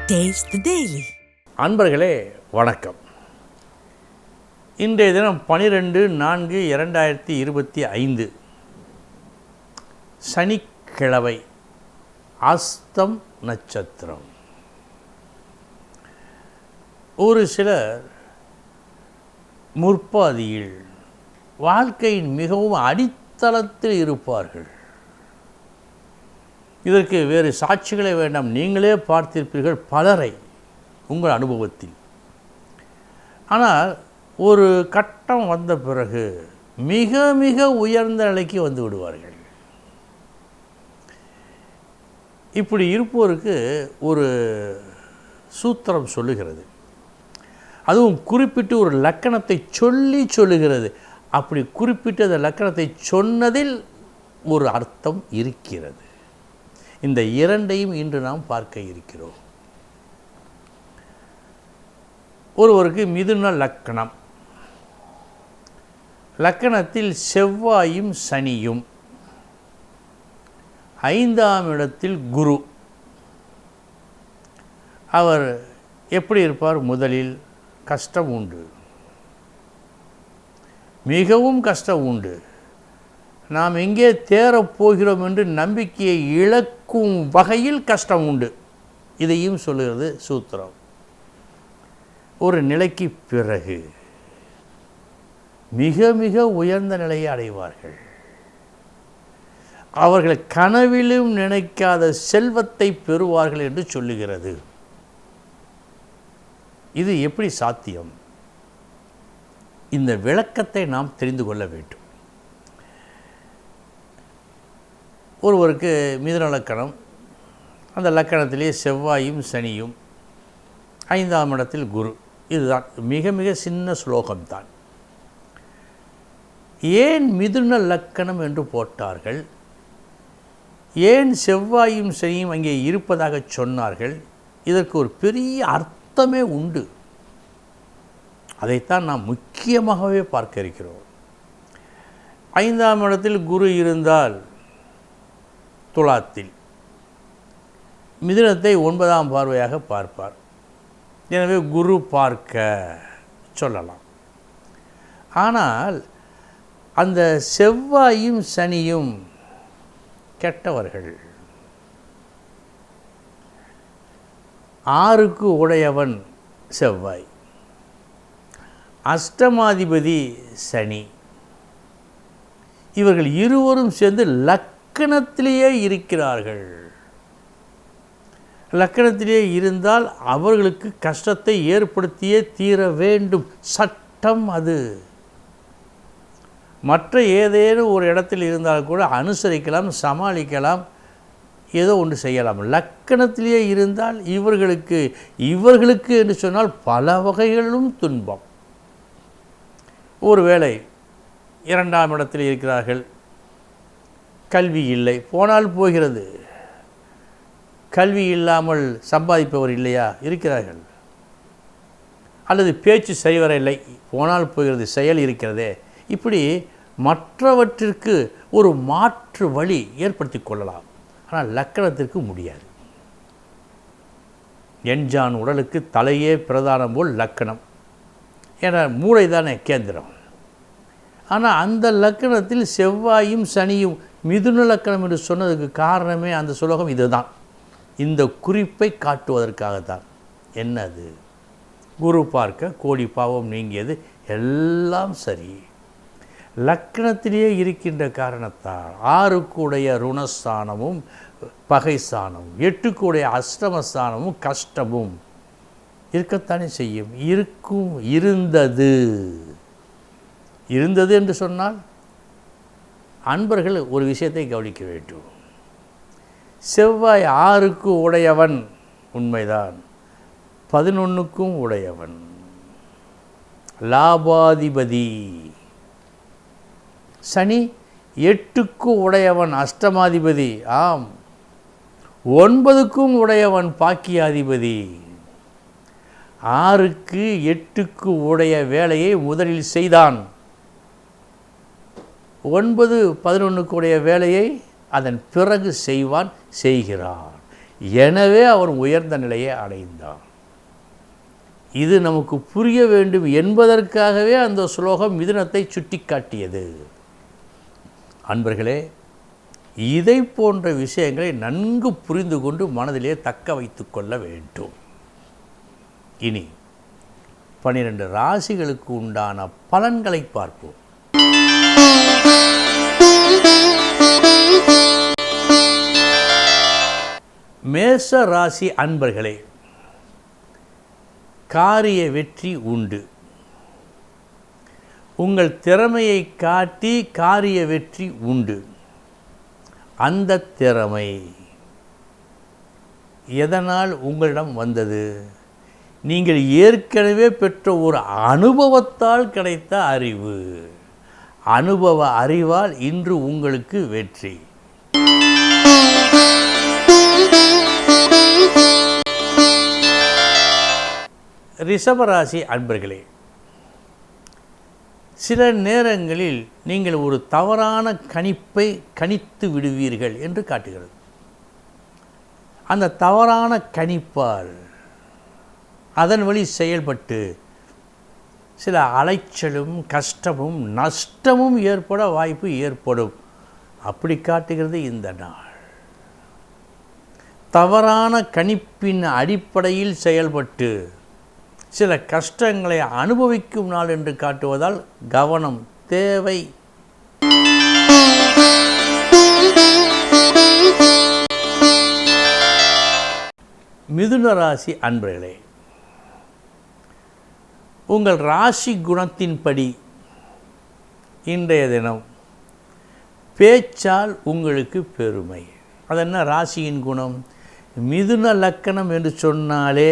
Taste the Daily. அன்பர்களே வணக்கம். இன்றைய தினம் 12/4/2025 சனிக்கிழமை, அஸ்தம் நட்சத்திரம். ஒரு சிலர் முற்பாதியில் வாழ்க்கையின் மிகவும் அடித்தளத்தில் இருப்பார்கள். இதற்கு வேறு சாட்சிகளே வேண்டாம், நீங்களே பார்த்திருப்பீர்கள் பலரை உங்கள் அனுபவத்தில். ஆனால் ஒரு கட்டம் வந்த பிறகு மிக மிக உயர்ந்த நிலைக்கு வந்து விடுவார்கள். இப்படி இருப்போருக்கு ஒரு சூத்திரம் சொல்லுகிறது, அதுவும் குறிப்பிட்டு ஒரு லக்கணத்தை சொல்லுகிறது. அப்படி குறிப்பிட்ட அந்த லக்கணத்தை சொன்னதில் ஒரு அர்த்தம் இருக்கிறது. இந்த இரண்டையும் இன்று நாம் பார்க்க இருக்கிறோம். ஒருவருக்கு மிதுன லக்கணம், லக்கணத்தில் செவ்வாயும் சனியும், 5ஆம் இடத்தில் குரு. அவர் எப்படி இருப்பார்? முதலில் கஷ்டம் உண்டு, மிகவும் கஷ்டம் உண்டு. நாம் எங்கே தேரப்போகிறோம் என்று நம்பிக்கையை இழக்கும் வகையில் கஷ்டம் உண்டு. இதையும் சொல்லுகிறது சூத்திரம். ஒரு நிலைக்கு பிறகு மிக மிக உயர்ந்த நிலையை அடைவார்கள். அவர்கள் கனவிலும் நினைக்காத செல்வத்தை பெறுவார்கள் என்று சொல்லுகிறது. இது எப்படி சாத்தியம்? இந்த விளக்கத்தை நாம் தெரிந்து கொள்ள வேண்டும். ஒருவருக்கு மிதுன லக்கணம், அந்த லக்கணத்திலே செவ்வாயும் சனியும், 5ஆம் இடத்தில் குரு. இதுதான் மிக மிக சின்ன ஸ்லோகம்தான். ஏன் மிதுன லக்கணம் என்று போட்டார்கள்? ஏன் செவ்வாயும் சனியும் அங்கே இருப்பதாக சொன்னார்கள்? இதற்கு ஒரு பெரிய அர்த்தமே உண்டு. அதைத்தான் நாம் முக்கியமாகவே பார்க்க இருக்கிறோம். 5ஆம் இடத்தில் குரு இருந்தால் துலாத்தில் மிதுனத்தை 9ஆம் பார்வையாக பார்ப்பார். எனவே குரு பார்க்க சொல்லலாம். ஆனால் அந்த செவ்வாயும் சனியும் கெட்டவர்கள். 6க்கு உடையவன் செவ்வாய், அஷ்டமாதிபதி சனி. இவர்கள் இருவரும் சேர்ந்து லக்கணத்திலேயே இருக்கிறார்கள். லக்கணத்திலே இருந்தால் அவர்களுக்கு கஷ்டத்தை ஏற்படுத்தியே தீர வேண்டும். சட்டம் அது. மற்ற ஏதேனும் ஒரு இடத்தில் இருந்தால் கூட அனுசரிக்கலாம், சமாளிக்கலாம், ஏதோ ஒன்று செய்யலாம். லக்கணத்திலேயே இருந்தால் இவர்களுக்கு என்று சொன்னால் பல வகைகளிலும் துன்பம். ஒருவேளை 2ஆம் இடத்தில் இருக்கிறார்கள், கல்வி இல்லை, போனால் போகிறது. கல்வி இல்லாமல் சம்பாதிப்பவர் இல்லையா? இருக்கிறார்கள். அல்லது பேச்சு சரிவரவில்லை, போனால் போகிறது, செயல் இருக்கிறதே. இப்படி மற்றவற்றிற்கு ஒரு மாற்று வழி ஏற்படுத்தி கொள்ளலாம். ஆனால் லக்கணத்திற்கு முடியாது. எண்ஜான் உடலுக்கு தலையே பிரதானம் போல் லக்கணம். ஏன்னா மூளை தானே கேந்திரம். ஆனால் அந்த லக்கணத்தில் செவ்வாயும் சனியும் மிதுன லக்கணம் என்று சொன்னதுக்கு காரணமே அந்த சுலோகம் இதுதான். இந்த குறிப்பை காட்டுவதற்காகத்தான். என்னது? குரு பார்க்க கோடி பாவம் நீங்கியது, எல்லாம் சரி. லக்கணத்திலேயே இருக்கின்ற காரணத்தால் 6க்குடைய ருணஸ்தானமும் பகைஸ்தானமும், 8க்குடைய அஷ்டமஸ்தானமும் கஷ்டமும் இருக்கத்தானே செய்யும். இருந்தது என்று சொன்னால் அன்பர்கள் ஒரு விஷயத்தை கவனிக்க வேண்டும். செவ்வாய் 6க்கு உடையவன் உண்மைதான், 11க்கும் உடையவன், லாபாதிபதி. சனி 8க்கு உடையவன், அஷ்டமாதிபதி. ஆம், 9க்கும் உடையவன், பாக்கியாதிபதி. 6க்கு 8க்கு உடைய வேலையை முதலில் செய்தான். 9, 11 வேலையை அதன் பிறகு செய்கிறான். எனவே அவன் உயர்ந்த நிலையை அடைந்தான். இது நமக்கு புரிய வேண்டும் என்பதற்காகவே அந்த ஸ்லோகம் மிதுனத்தை சுட்டி காட்டியது. அன்பர்களே, இதை போன்ற விஷயங்களை நன்கு புரிந்து கொண்டு மனதிலே தக்க வைத்து கொள்ள வேண்டும். இனி 12 ராசிகளுக்கு உண்டான பலன்களை பார்ப்போம். மேஷ ராசி அன்பர்களே, காரிய வெற்றி உண்டு. உங்கள் திறமையை காட்டி காரிய வெற்றி உண்டு. அந்த திறமை எதனால் உங்களிடம் வந்தது? நீங்கள் ஏற்கனவே பெற்ற ஒரு அனுபவத்தால் கிடைத்த அறிவு. அனுபவ அறிவால் இன்று உங்களுக்கு வெற்றி. ரிஷபராசி அன்பர்களே, சில நேரங்களில் நீங்கள் ஒரு தவறான கணிப்பை கணித்து விடுவீர்கள் என்று காட்டுகிறது. அந்த தவறான கணிப்பால் அதன் வழி செயல்பட்டு சில அலைச்சலும் கஷ்டமும் நஷ்டமும் ஏற்பட வாய்ப்பு ஏற்படும். அப்படி காட்டுகிறது இந்த நாள். தவறான கணிப்பின் அடிப்படையில் செயல்பட்டு சில கஷ்டங்களை அனுபவிக்கும் நாள் என்று காட்டுவதால் கவனம் தேவை. மிதுன ராசி அன்பர்களே, உங்கள் ராசி குணத்தின்படி இன்றைய தினம் பேச்சால் உங்களுக்கு பெருமை. அது என்ன ராசியின் குணம்? மிதுன லக்கணம் என்று சொன்னாலே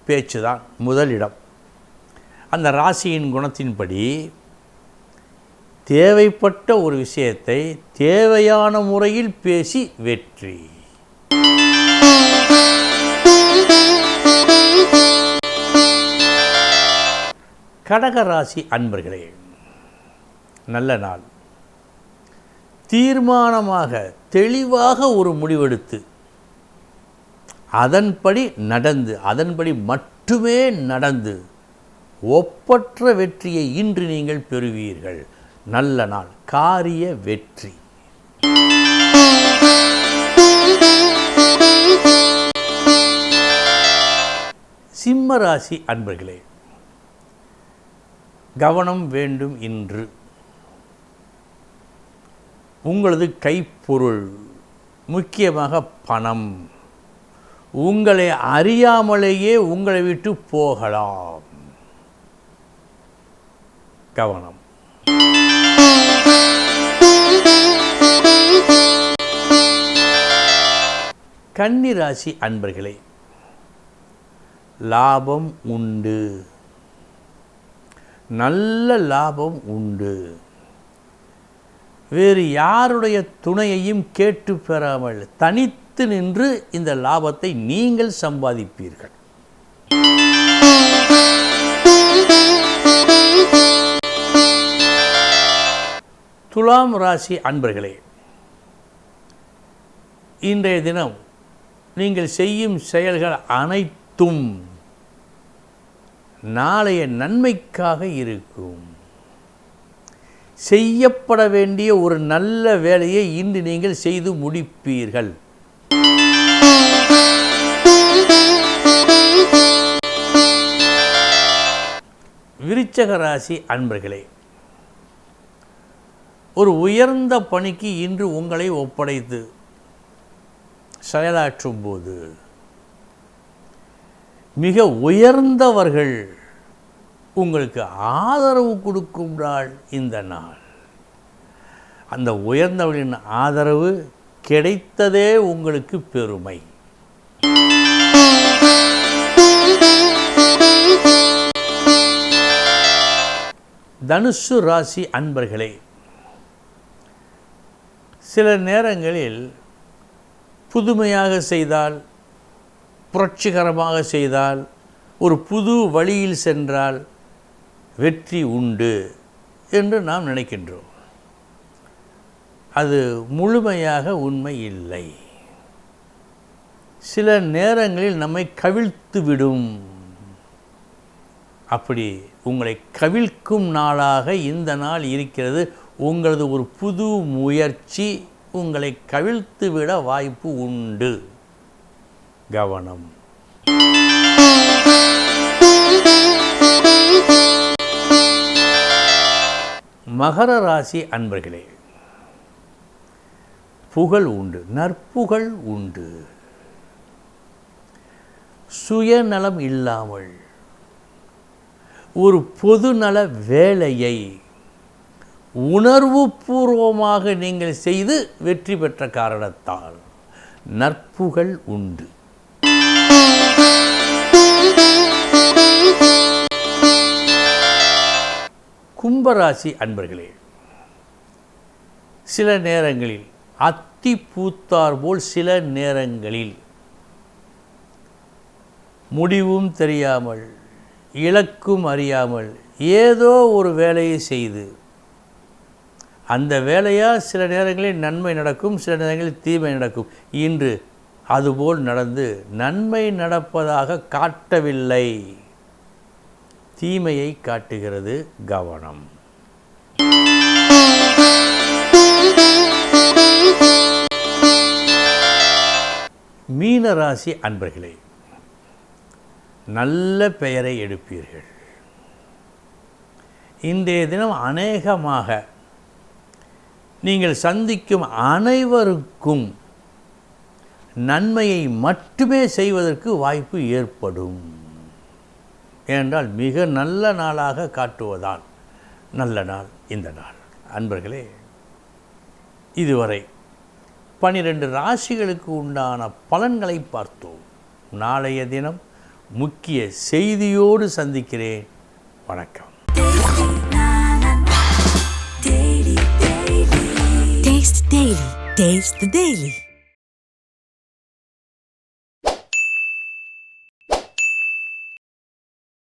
பேச்சு தான் முதலிடம். அந்த ராசியின் குணத்தின்படி தேவைப்பட்ட ஒரு விஷயத்தை தேவையான முறையில் பேசி வெற்றி. கடகராசி அன்பர்களே, நல்ல நாள். தீர்மானமாக தெளிவாக ஒரு முடிவெடுத்து அதன்படி மட்டுமே நடந்து ஒப்பற்ற வெற்றியை இன்று நீங்கள் பெறுவீர்கள். நல்ல நாள், காரிய வெற்றி. சிம்ம ராசி அன்பர்களே, கவனம் வேண்டும். இன்று உங்களது கைப்பொருள், முக்கியமாக பணம், உங்களை அறியாமலேயே உங்களை விட்டு போகலாம். கவனம். கன்னி ராசி அன்பர்களே, லாபம் உண்டு. நல்ல லாபம் உண்டு. வேறு யாருடைய துணையையும் கேட்டு பெறாமல் தனித்து நின்று இந்த லாபத்தை நீங்கள் சம்பாதிப்பீர்கள். துலாம் ராசி அன்பர்களே, இன்றைய தினம் நீங்கள் செய்யும் செயல்கள் அனைத்தும் நாளைய நன்மைக்காக இருக்கும். செய்யப்பட வேண்டிய ஒரு நல்ல வேலையை இன்று நீங்கள் செய்து முடிப்பீர்கள். விருச்சிக ராசி அன்பர்களே, ஒரு உயர்ந்த பணிக்கு இன்று உங்களை ஒப்படைத்து செயலாற்றும் போது மிக உயர்ந்தவர்கள் உங்களுக்கு ஆதரவு கொடுக்கும் நாள் இந்த நாள். அந்த உயர்ந்தவர்களின் ஆதரவு கிடைத்ததே உங்களுக்கு பெருமை. தனுசு ராசி அன்பர்களே, சில நேரங்களில் புதுமையாக செய்தால், புரட்சிகரமாக செய்தால், ஒரு புது வழியில் சென்றால் வெற்றி உண்டு என்று நாம் நினைக்கின்றோம். அது முழுமையாக உண்மை இல்லை. சில நேரங்களில் நம்மை கவிழ்த்து விடும். அப்படி உங்களை கவிழ்க்கும் நாளாக இந்த நாள் இருக்கிறது. உங்களது ஒரு புது முயற்சி உங்களை கவிழ்த்து விட வாய்ப்பு உண்டு. கவனம். மகர ராசி அன்பர்களே, புகழ் உண்டு, நற்புகழ் உண்டு. சுயநலம் இல்லாமல் ஒரு பொதுநல வேலையை உணர்வுபூர்வமாக நீங்கள் செய்து வெற்றி பெற்ற காரணத்தால் நற்புகழ் உண்டு. கும்பராசி அன்பர்களே, சில நேரங்களில் அத்தி பூத்தார் போல், சில நேரங்களில் முடிவும் தெரியாமல் இலக்கும் அறியாமல் ஏதோ ஒரு வேலையை செய்து அந்த வேலையால் சில நேரங்களில் நன்மை நடக்கும், சில நேரங்களில் தீமை நடக்கும். இன்று அதுபோல் நடந்து நன்மை நடப்பதாக காட்டவில்லை, தீமையை காட்டுகிறது. கவனம். மீனராசி அன்பர்களே, நல்ல பெயரை எடுப்பீர்கள். இன்றைய தினம் அநேகமாக நீங்கள் சந்திக்கும் அனைவருக்கும் நன்மையை மட்டுமே செய்வதற்கு வாய்ப்பு ஏற்படும். ஏனென்றால் மிக நல்ல நாளாக காட்டுவதால் நல்ல நாள் இந்த நாள். அன்பர்களே, இதுவரை 12 ராசிகளுக்கு உண்டான பலன்களை பார்த்தோம். நாளைய தினம் முக்கிய செய்தியோடு சந்திக்கிறேன். வணக்கம். Taste the Daily.